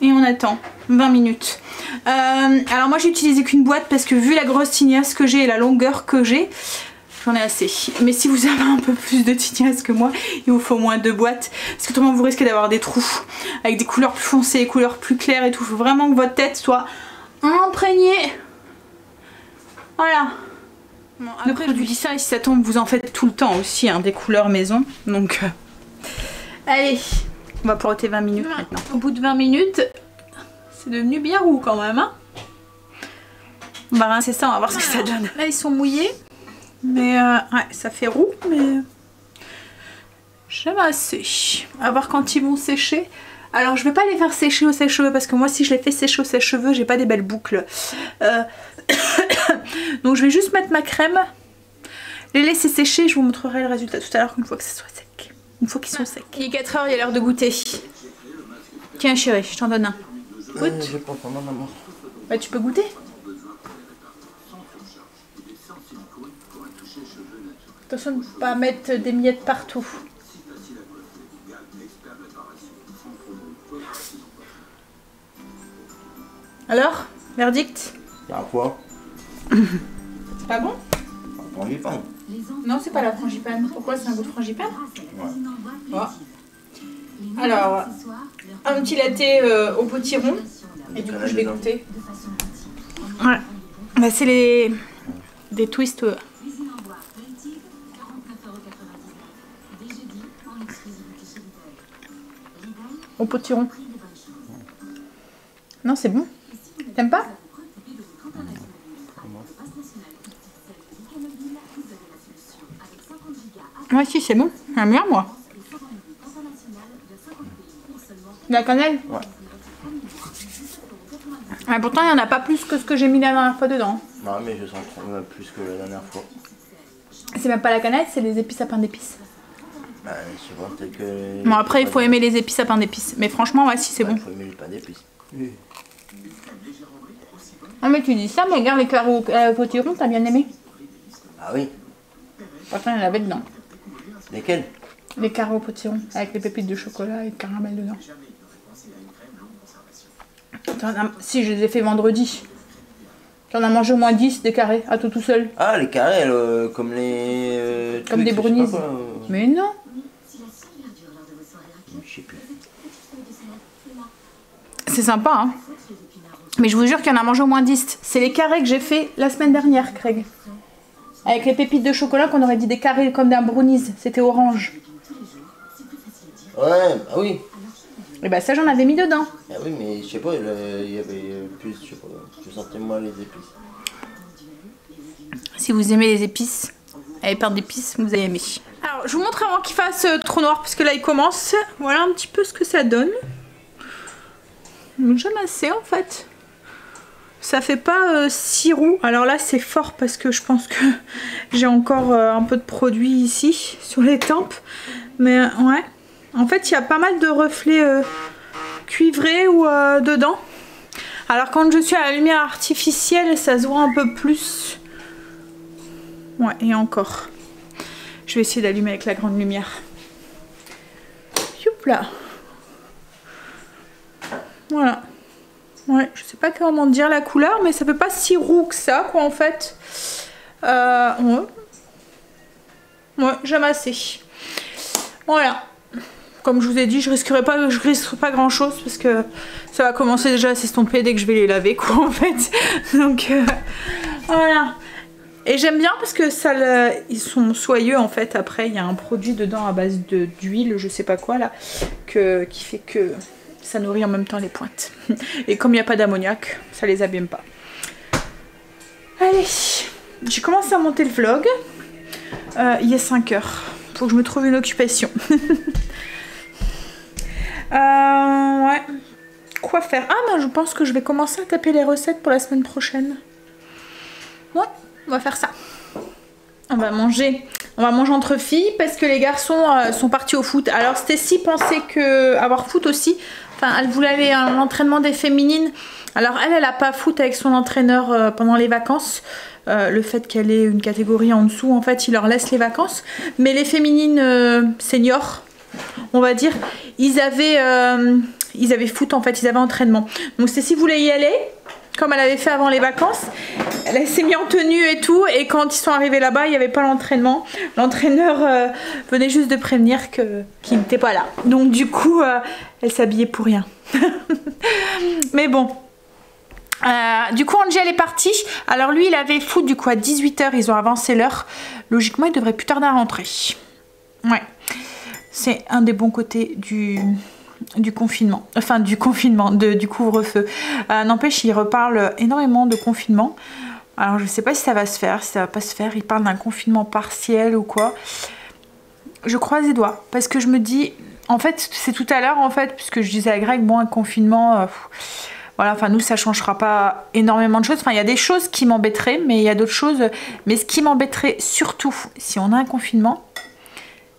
Et on attend 20 minutes. Alors moi j'ai utilisé qu'une boîte parce que vu la grosse tignasse que j'ai et la longueur que j'ai, j'en ai assez. Mais si vous avez un peu plus de tignasse que moi, il vous faut au moins 2 boîtes. Parce que autrement vous risquez d'avoir des trous avec des couleurs plus foncées, des couleurs plus claires et tout. Il faut vraiment que votre tête soit imprégnée. Voilà. Bon, après je vous dis ça et si ça tombe vous en faites tout le temps aussi, hein, des couleurs maison. Donc allez, on va porter 20 minutes maintenant. Au bout de 20 minutes, c'est devenu bien roux quand même, hein. On va rincer ça, on va voir ce que ça donne. Là ils sont mouillés, mais ouais, ça fait roux, mais j'aime assez. À voir quand ils vont sécher. Alors je vais pas les faire sécher au sèche-cheveux parce que moi si je les fais sécher au sèche-cheveux, j'ai pas des belles boucles. Donc je vais juste mettre ma crème, les laisser sécher, je vous montrerai le résultat tout à l'heure une fois que ça soit sec. Une fois qu'ils sont secs. Il est 4 h, il est l'heure de goûter. Tiens chérie, je t'en donne un. Goûte. Je vais prendre mon amour. Bah tu peux goûter. Attention de ne pas mettre des miettes partout. Alors, verdict? Y'a quoi? C'est pas bon? Un frangipane. Non, c'est pas la frangipane. Pourquoi c'est un goût de frangipane? Ouais. Oh. Alors, un petit latte au potiron. Et du coup, je vais goûter. Ouais. Bah, c'est des twists. Au potiron. Non, c'est bon. T'aimes pas? Ouais, si, c'est bon. J'aime bien, moi. La cannelle? Ouais. Ouais, pourtant, il n'y en a pas plus que ce que j'ai mis la dernière fois dedans. Non, mais je sens plus que la dernière fois. C'est même pas la cannelle, c'est les épices à pain d'épices. Bah, je sais pas, peut-être que... Bon, après, il faut aimer les épices à pain d'épices. Mais franchement, ouais, si, c'est bon. Il faut aimer le pain d'épices. Ah, mais tu dis ça, mais regarde les carreaux potiron, t'as bien aimé? Ah oui. Pourtant, il y en avait dedans. Lesquels? Les carreaux potiron, avec les pépites de chocolat et le caramel dedans. Si, je les ai fait vendredi. Tu en as mangé au moins 10 des carrés, à tout seul. Ah, les carrés, comme les... Comme des brownies. Mais non. Je sais plus. C'est sympa, hein. Mais je vous jure qu'il y en a mangé au moins 10. C'est les carrés que j'ai fait la semaine dernière, Craig. Avec les pépites de chocolat qu'on aurait dit des carrés comme d'un brownies. C'était orange. Ouais, ah oui. Et bah ça, j'en avais mis dedans. Ah oui, mais je sais pas, il y avait plus, je sais pas, je sentais moins les épices. Si vous aimez les épices, avec pain d'épices, vous allez aimer. Alors, je vous montre avant qu'il fasse trop noir, parce que là, il commence. Voilà un petit peu ce que ça donne. J'aime assez, en fait. Ça fait pas si roux. Alors là, c'est fort, parce que je pense que j'ai encore un peu de produit ici, sur les tempes. Mais ouais. En fait, il y a pas mal de reflets cuivrés ou dedans. Alors quand je suis à la lumière artificielle, ça se voit un peu plus. Ouais, et encore. Je vais essayer d'allumer avec la grande lumière. Youp là. Voilà. Ouais, je sais pas comment dire la couleur, mais ça fait pas si roux que ça, quoi, en fait. Ouais. Ouais, j'aime assez. Voilà. Comme je vous ai dit, je risque pas grand chose parce que ça va commencer déjà à s'estomper dès que je vais les laver, quoi, en fait. Donc voilà. Et j'aime bien parce que ça, ils sont soyeux en fait. Après, il y a un produit dedans à base d'huile, je sais pas quoi là, qui fait que ça nourrit en même temps les pointes. Et comme il n'y a pas d'ammoniac, ça les abîme pas. Allez, j'ai commencé à monter le vlog. Il est 5 h. Faut que je me trouve une occupation. Ouais. Quoi faire? Ah, ben je pense que je vais commencer à taper les recettes pour la semaine prochaine. Ouais, on va faire ça. On va manger entre filles parce que les garçons sont partis au foot. Alors Stacy pensait que avoir foot aussi. Enfin, elle voulait aller à l'entraînement des féminines. Alors elle a pas foot avec son entraîneur pendant les vacances. Le fait qu'elle ait une catégorie en dessous, en fait, il leur laisse les vacances. Mais les féminines seniors, on va dire, ils avaient foot, en fait, ils avaient entraînement. Donc Stacy voulait y aller, comme elle avait fait avant les vacances. Elle s'est mise en tenue et tout, et quand ils sont arrivés là-bas, il n'y avait pas l'entraînement. L'entraîneur venait juste de prévenir qu'il n'était pas là. Donc du coup, elle s'habillait pour rien. Mais bon. Du coup, Angel est parti. Alors lui, il avait foot du coup à 18 h, ils ont avancé l'heure. Logiquement, il devrait plus tarder à rentrer. Ouais. C'est un des bons côtés du confinement. Enfin, du couvre-feu. N'empêche, il reparle énormément de confinement. Alors, je sais pas si ça va se faire, si ça va pas se faire. Il parle d'un confinement partiel ou quoi. Je croise les doigts. Parce que je me dis... En fait, c'est tout à l'heure, en fait, puisque je disais à Greg, bon, un confinement... voilà, enfin, nous, ça changera pas énormément de choses. Enfin, il y a des choses qui m'embêteraient, mais il y a d'autres choses... Mais ce qui m'embêterait surtout, si on a un confinement...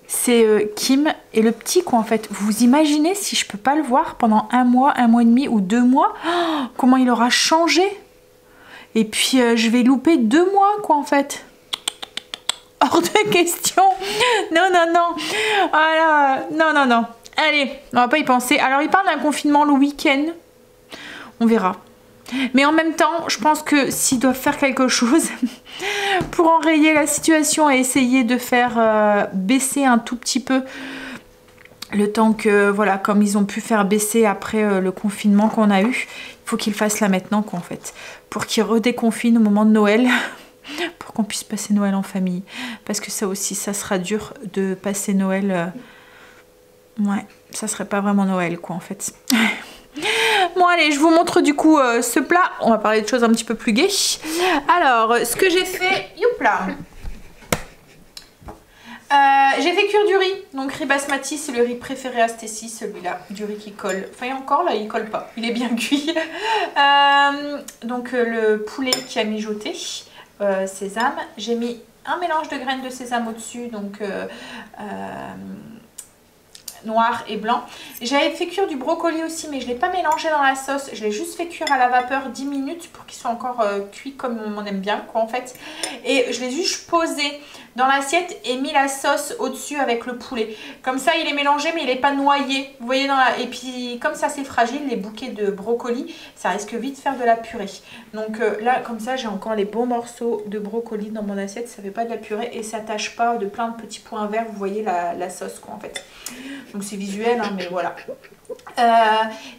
c'est Kim et le petit quoi en fait. Vous imaginez si je peux pas le voir pendant un mois et demi ou 2 mois, oh, comment il aura changé. Et puis je vais louper 2 mois quoi en fait. Hors de question. Non non non. Voilà. Non non non. Allez, on va pas y penser. Alors il parle d'un confinement le week-end. On verra. Mais en même temps, je pense que s'ils doivent faire quelque chose pour enrayer la situation et essayer de faire baisser un tout petit peu le temps que, voilà, comme ils ont pu faire baisser après le confinement qu'on a eu, il faut qu'ils fassent là maintenant quoi en fait, pour qu'ils redéconfinent au moment de Noël, pour qu'on puisse passer Noël en famille. Parce que ça aussi, ça sera dur de passer Noël, ouais, ça serait pas vraiment Noël quoi en fait. Bon allez, je vous montre du coup ce plat. On va parler de choses un petit peu plus gaies. Alors, ce que j'ai fait, youpla, j'ai fait cuire du riz. Donc riz basmati, c'est le riz préféré à Stacy, celui-là, du riz qui colle. Enfin, encore là, il colle pas, il est bien cuit. Donc le poulet qui a mijoté, sésame. J'ai mis un mélange de graines de sésame au-dessus, donc noir et blanc. J'avais fait cuire du brocoli aussi, mais je ne l'ai pas mélangé dans la sauce. Je l'ai juste fait cuire à la vapeur 10 minutes pour qu'il soit encore cuit comme on aime bien quoi en fait. Et je l'ai juste posé dans l'assiette et mis la sauce au-dessus avec le poulet. Comme ça il est mélangé mais il n'est pas noyé. Vous voyez dans la... Et puis comme ça c'est fragile, les bouquets de brocoli, ça risque vite de faire de la purée. Donc là comme ça j'ai encore les bons morceaux de brocoli dans mon assiette. Ça fait pas de la purée et ça tâche pas de plein de petits points verts. Vous voyez la sauce quoi en fait. Donc c'est visuel hein, mais voilà.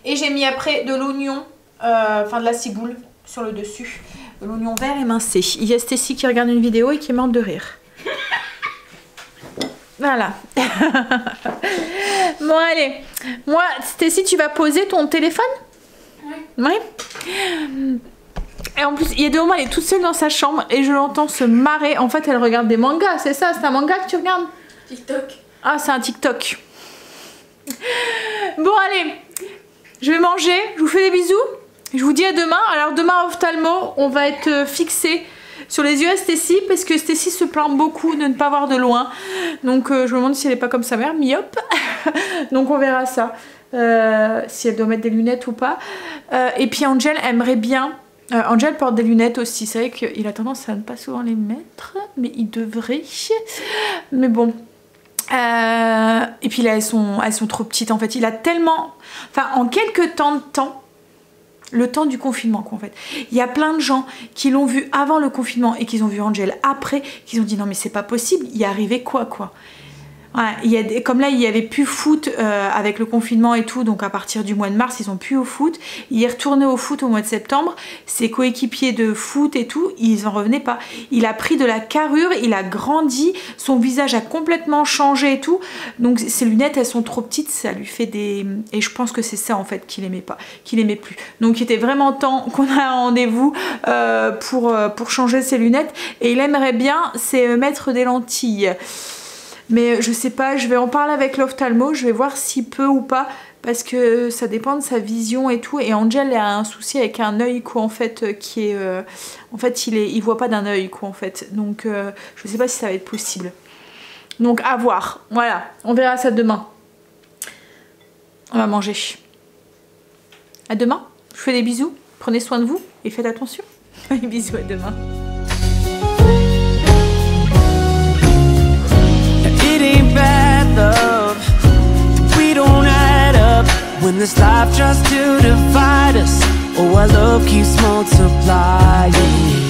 Et j'ai mis après de l'oignon, enfin de la ciboule sur le dessus. De l'oignon vert émincé. Il y a Stacy qui regarde une vidéo et qui est morte de rire. Voilà. Bon allez. Moi, Stacy, tu vas poser ton téléphone? Oui. Ouais. Et en plus, il y a des moments, elle est toute seule dans sa chambre et je l'entends se marrer. En fait, elle regarde des mangas, c'est ça? C'est un manga que tu regardes? TikTok. Ah, c'est un TikTok. Bon allez, je vais manger, je vous fais des bisous, je vous dis à demain. Alors demain à ophtalmo, on va être fixé sur les yeux à Stacy parce que Stacy se plaint beaucoup de ne pas voir de loin. Donc je me demande si elle n'est pas comme sa mère, myope. Donc on verra ça, si elle doit mettre des lunettes ou pas. Et puis Angel aimerait bien... Angel porte des lunettes aussi, c'est vrai qu'il a tendance à ne pas souvent les mettre, mais il devrait. Mais bon... et puis là elles sont trop petites en fait. Il a tellement, enfin en quelques temps de temps, le temps du confinement quoi en fait, il y a plein de gens qui l'ont vu avant le confinement et qui ont vu Angel après, qui ont dit non mais c'est pas possible, il y est arrivé quoi. Voilà, il y a comme là il y avait plus foot avec le confinement et tout, donc à partir du mois de mars ils ont plus au foot. Il est retourné au foot au mois de septembre, ses coéquipiers de foot et tout, ils en revenaient pas. Il a pris de la carrure, il a grandi, son visage a complètement changé et tout, donc ses lunettes elles sont trop petites, ça lui fait des... Et je pense que c'est ça en fait qu'il aimait pas, qu'il aimait plus. Donc il était vraiment temps qu'on a un rendez-vous pour changer ses lunettes, et il aimerait bien c'est mettre des lentilles. Mais je sais pas, je vais en parler avec l'ophtalmo, je vais voir s'il peut ou pas. parce que ça dépend de sa vision et tout. Et Angel a un souci avec un œil quoi en fait qui est, en fait il voit pas d'un œil quoi en fait. Donc je sais pas si ça va être possible. Donc à voir. Voilà, on verra ça demain. On va manger. À demain. Je vous fais des bisous. Prenez soin de vous et faites attention. Bisous, à demain. It ain't bad love, we don't add up when this life tries to divide us. Oh, our love keeps multiplying.